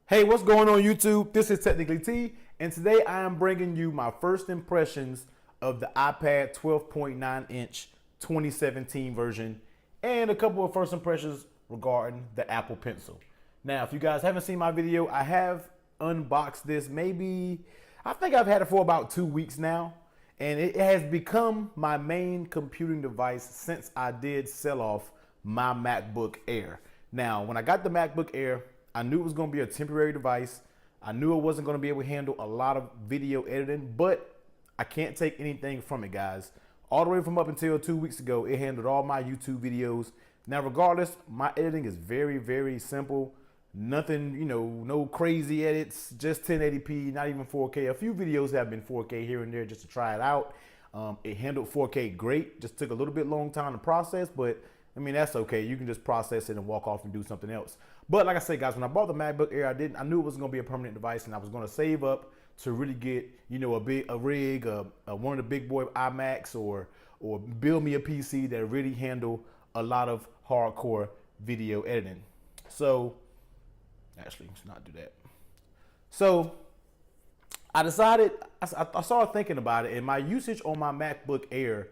Hey, what's going on YouTube? This is Technically T, and today I am bringing you my first impressions of the iPad 12.9 inch 2017 version and a couple of first impressions regarding the Apple Pencil. Now, if you guys haven't seen my video, I have unboxed this I think I've had it for about 2 weeks now, and it has become my main computing device since I did sell off my MacBook Air. Now, when I got the MacBook Air, I knew it was going to be a temporary device. I knew it wasn't going to be able to handle a lot of video editing, but I can't take anything from it, guys. All the way from up until 2 weeks ago, it handled all my YouTube videos. Now, regardless, my editing is very, very simple. Nothing, no crazy edits, just 1080p, not even 4K. A few videos have been 4K here and there just to try it out. It handled 4K great. Just took a little bit long time to process, but I mean, that's okay. You can just process it and walk off and do something else. But like I said, guys, when I bought the MacBook Air, I knew it was going to be a permanent device, and I was going to save up to really get, a rig, one of the big boy iMacs, or build me a PC that really handle a lot of hardcore video editing. So, actually, let's not do that. So, I decided, I started thinking about it, and my usage on my MacBook Air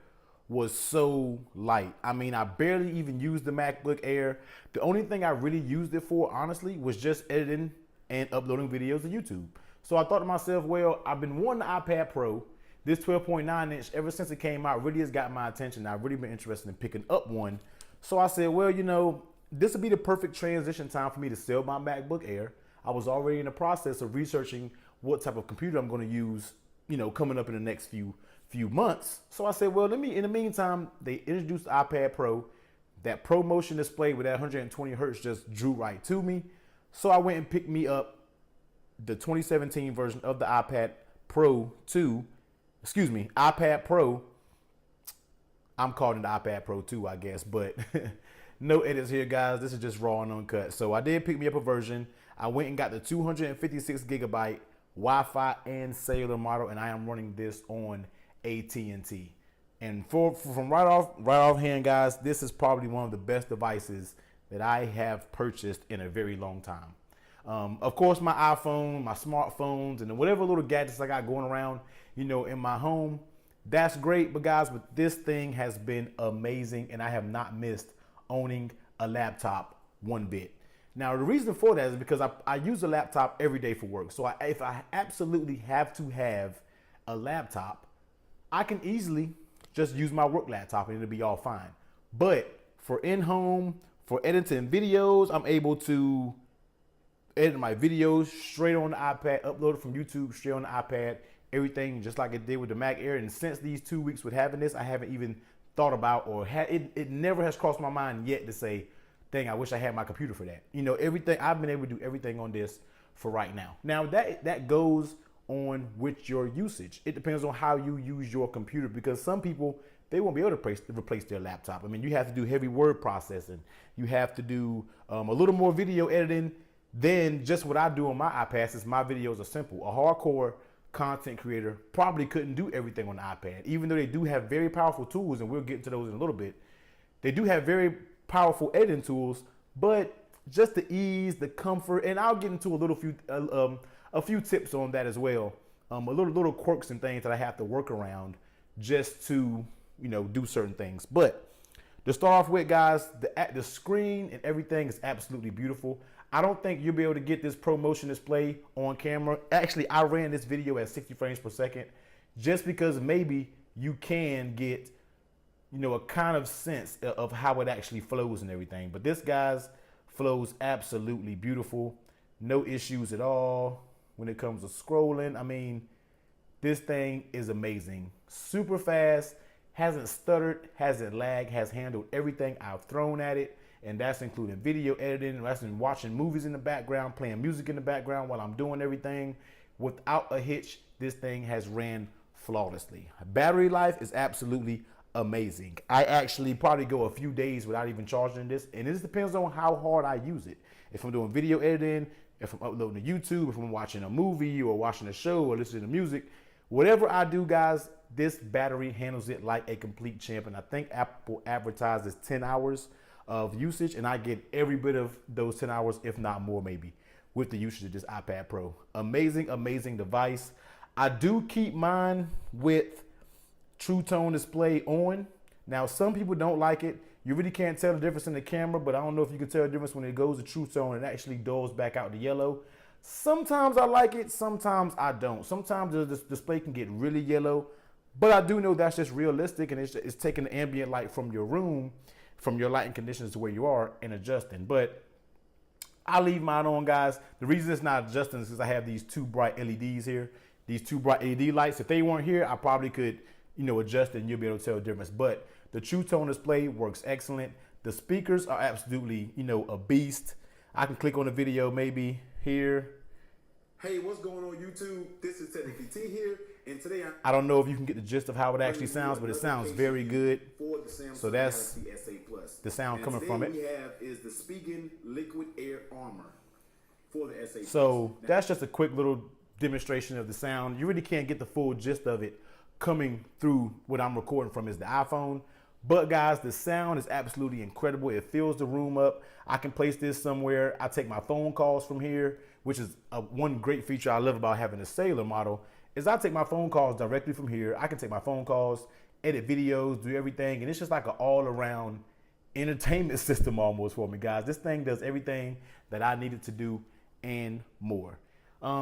was so light. I mean, I barely even used the MacBook Air. The only thing I really used it for, honestly, was just editing and uploading videos to YouTube. So I thought to myself, well, I've been wanting the iPad Pro. This 12.9 inch, ever since it came out, really has got my attention. I've really been interested in picking up one. So I said, well, this would be the perfect transition time for me to sell my MacBook Air. I was already in the process of researching what type of computer I'm going to use, coming up in the next few months. So I said, well, in the meantime, they introduced the iPad Pro. That Pro Motion display with that 120 hertz just drew right to me. So I went and picked me up the 2017 version of the iPad Pro 2. iPad Pro. I'm calling it the iPad Pro 2, I guess, but no edits here, guys. This is just raw and uncut. So I did pick me up a version. I went and got the 256 gigabyte Wi-Fi and cellular model, and I am running this on AT&T. And from right off hand, guys, this is probably one of the best devices that I have purchased in a very long time. Of course, my iPhone, my smartphones, and whatever little gadgets I got going around, in my home, that's great. But guys, this thing has been amazing, and I have not missed owning a laptop one bit. Now, the reason for that is because I use a laptop every day for work. So if I absolutely have to have a laptop, I can easily just use my work laptop and it'll be all fine. But for in-home, for editing videos, I'm able to edit my videos straight on the iPad, upload it from YouTube straight on the iPad, everything just like it did with the Mac Air. And since these 2 weeks with having this, I haven't even thought about it never has crossed my mind yet to say, dang, I wish I had my computer for that. Everything, I've been able to do everything on this for right now. Now that goes on with your usage. It depends on how you use your computer, because some people, they won't be able to replace their laptop. I mean, you have to do heavy word processing. You have to do a little more video editing than just what I do on my iPad, since my videos are simple. A hardcore content creator probably couldn't do everything on the iPad, even though they do have very powerful tools, and we'll get into those in a little bit. They do have very powerful editing tools, but just the ease, the comfort, and I'll get into a few tips on that as well. A little quirks and things that I have to work around just to, do certain things. But to start off with, guys, the screen and everything is absolutely beautiful. I don't think you'll be able to get this Pro Motion display on camera. Actually, I ran this video at 60 frames per second just because maybe you can get, a kind of sense of how it actually flows and everything. But this, guys, flows absolutely beautiful. No issues at all when it comes to scrolling. I mean, this thing is amazing. Super fast, hasn't stuttered, hasn't lagged, has handled everything I've thrown at it. And that's including video editing, that's in watching movies in the background, playing music in the background while I'm doing everything. Without a hitch, this thing has ran flawlessly. Battery life is absolutely amazing. I actually probably go a few days without even charging this, and this depends on how hard I use it. If I'm doing video editing, if I'm uploading to YouTube, if I'm watching a movie or watching a show or listening to music, whatever I do, guys, this battery handles it like a complete champ. And I think Apple advertises 10 hours of usage, and I get every bit of those 10 hours, if not more maybe. with the usage of this iPad Pro. Amazing, amazing device. I do keep mine with True Tone display on. Now, some people don't like it. You really can't tell the difference in the camera, but I don't know if you can tell the difference when it goes to True Tone and it actually dulls back out the yellow. Sometimes I like it, sometimes I don't. Sometimes the display can get really yellow, but I do know that's just realistic, and it's taking the ambient light from your room, from your lighting conditions to where you are, and adjusting. But I leave mine on, guys. The reason it's not adjusting is because I have these two bright LEDs here, these two bright LED lights. If they weren't here, I probably could, adjust it and you'll be able to tell the difference. But the True Tone display works excellent. The speakers are absolutely, a beast. I can click on the video maybe here. Hey, what's going on YouTube? This is Technically T here, and today I don't know if you can get the gist of how it actually sounds, but it sounds very good. So that's the sound coming from it. What we have is the Spigen Liquid Air Armor for the SA+. So that's just a quick little demonstration of the sound. You really can't get the full gist of it coming through what I'm recording from is the iPhone. But guys, the sound is absolutely incredible. It fills the room up. I can place this somewhere. I take my phone calls from here, which is one great feature I love about having a cellular model, is I take my phone calls directly from here. I can take my phone calls, edit videos, do everything. And it's just like an all-around entertainment system almost for me, guys. This thing does everything that I needed to do and more.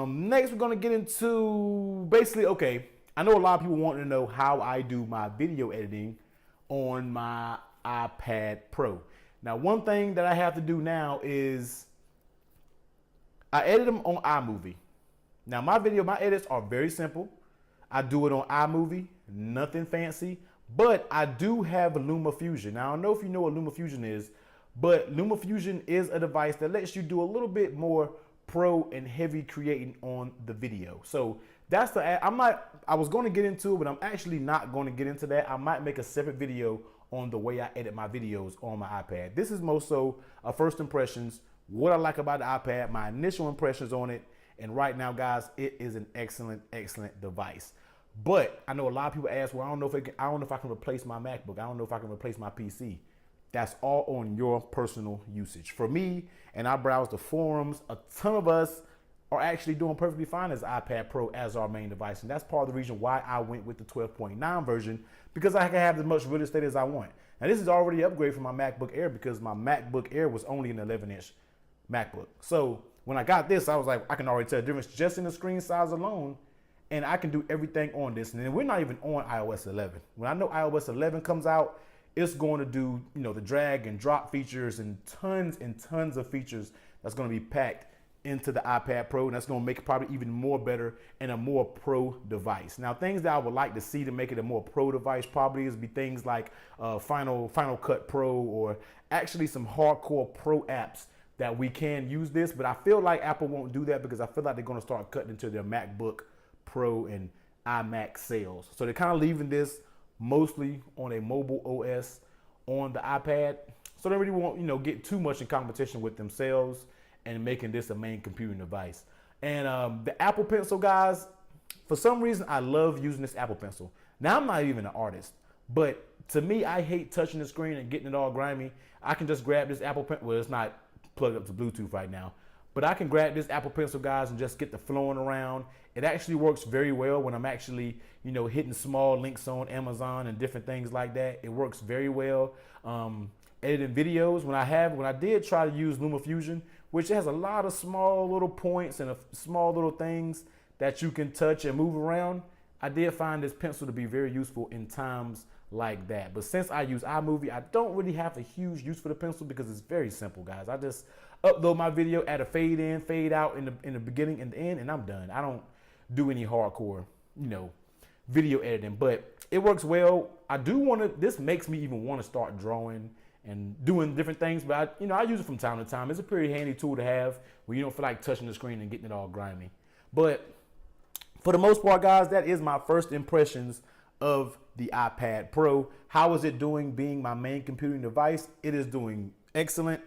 Next, we're gonna get into basically, okay, I know a lot of people want to know how I do my video editing on my iPad Pro. Now, one thing that I have to do now is I edit them on iMovie. Now, my edits are very simple. I do it on iMovie, nothing fancy, but I do have LumaFusion. Now, I don't know if you know what LumaFusion is, but LumaFusion is a device that lets you do a little bit more pro and heavy creating on the video. So that's I was going to get into it, but I'm actually not going to get into that. I might make a separate video on the way I edit my videos on my iPad. This is most so first impressions, what I like about the iPad, my initial impressions on it. And right now, guys, it is an excellent, excellent device. But I know a lot of people ask, well, I don't know if I can replace my MacBook. I don't know if I can replace my PC. That's all on your personal usage. For me, and I browse the forums, a ton of us are actually doing perfectly fine as iPad Pro as our main device. And that's part of the reason why I went with the 12.9 version, because I can have as much real estate as I want. Now, this is already an upgrade from my MacBook Air because my MacBook Air was only an 11-inch MacBook. So when I got this, I was like, I can already tell the difference just in the screen size alone, and I can do everything on this. And then we're not even on iOS 11. When I know iOS 11 comes out, it's going to do, the drag and drop features and tons of features that's going to be packed into the iPad Pro, and that's going to make it probably even more better and a more pro device. Now, things that I would like to see to make it a more pro device probably is be things like Final Cut Pro, or actually some hardcore pro apps that we can use this. But I feel like Apple won't do that because I feel like they're going to start cutting into their MacBook Pro and iMac sales. So they're kind of leaving this mostly on a mobile OS on the iPad. So they really won't, get too much in competition with themselves and making this a main computing device. And the Apple Pencil, guys, for some reason, I love using this Apple Pencil. Now, I'm not even an artist, but to me, I hate touching the screen and getting it all grimy. I can just grab this Apple Pencil. Well, it's not plugged up to Bluetooth right now, but I can grab this Apple Pencil, guys, and just get the flowing around. It actually works very well when I'm actually, hitting small links on Amazon and different things like that. It works very well. Editing videos, when I did try to use LumaFusion, which has a lot of small little points and small little things that you can touch and move around, I did find this pencil to be very useful in times like that. But since I use iMovie, I don't really have a huge use for the pencil because it's very simple, guys. I just upload my video, add a fade in, fade out in the beginning and the end, and I'm done. I don't do any hardcore, video editing, but it works well. This makes me even want to start drawing and doing different things, but I use it from time to time. It's a pretty handy tool to have when you don't feel like touching the screen and getting it all grimy. But for the most part, guys, that is my first impressions of the iPad Pro. How is it doing being my main computing device? It is doing excellent.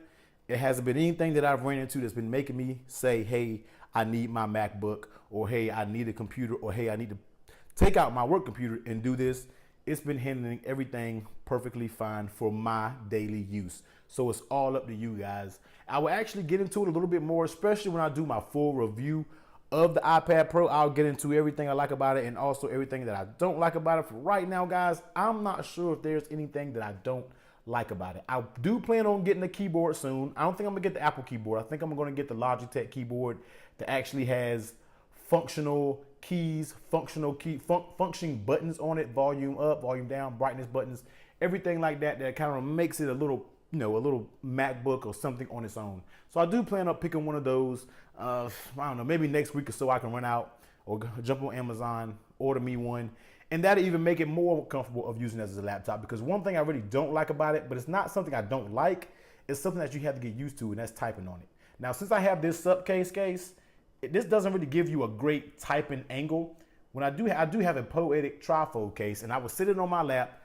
It hasn't been anything that I've ran into that's been making me say, hey, I need my MacBook, or hey, I need a computer, or hey, I need to take out my work computer and do this. It's been handling everything perfectly fine for my daily use. So it's all up to you guys. I will actually get into it a little bit more, especially when I do my full review of the iPad Pro. I'll get into everything I like about it and also everything that I don't like about it. For right now, guys, I'm not sure if there's anything that I don't like about it. I do plan on getting a keyboard soon. I don't think I'm gonna get the Apple keyboard. I think I'm gonna get the Logitech keyboard that actually has functional keys, functioning buttons on it, volume up, volume down, brightness buttons, everything like that, that kind of makes it a little, you know, a little MacBook or something on its own. So I do plan on picking one of those. I don't know, maybe next week or so I can run out or jump on Amazon, order me one. And that'll even make it more comfortable of using it as a laptop, because one thing I really don't like about it, but it's not something I don't like, it's something that you have to get used to, and that's typing on it. Now, since I have this subcase case, this doesn't really give you a great typing angle. When I do have a Poetic trifold case, and I was sitting on my lap,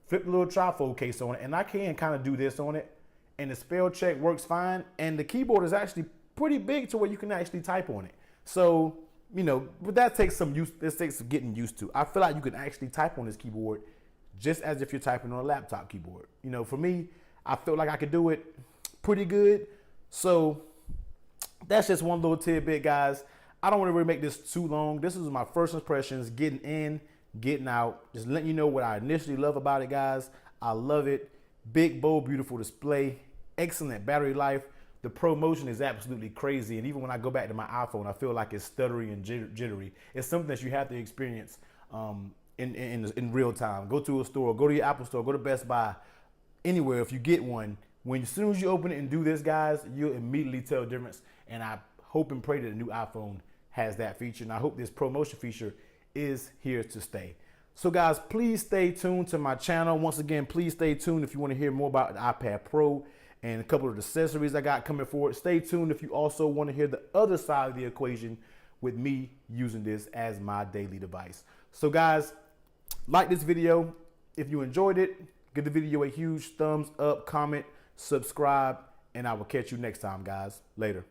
flip the little trifold case on it, and I can kind of do this on it, and the spell check works fine, and the keyboard is actually pretty big to where you can actually type on it. So, you know, but that takes some use. This takes some getting used to. I feel like you can actually type on this keyboard just as if you're typing on a laptop keyboard. You know, for me, I felt like I could do it pretty good. So that's just one little tidbit, guys. I don't want to really make this too long. This is my first impressions, getting in, getting out, just letting you know what I initially love about it, guys. I love it. Big, bold, beautiful display, excellent battery life. The Pro Motion is absolutely crazy, and even when I go back to my iPhone, I feel like it's stuttery and jittery. It's something that you have to experience in real time. Go to a store, go to your Apple store, go to Best Buy, anywhere. If you get one, as soon as you open it and do this, guys, you'll immediately tell the difference. And I hope and pray that the new iPhone has that feature, and I hope this Pro Motion feature is here to stay. So guys, please stay tuned to my channel. Once again, please stay tuned if you want to hear more about the iPad Pro and a couple of the accessories I got coming forward. Stay tuned if you also want to hear the other side of the equation with me using this as my daily device. So guys, like this video. If you enjoyed it, give the video a huge thumbs up, comment, subscribe, and I will catch you next time, guys. Later.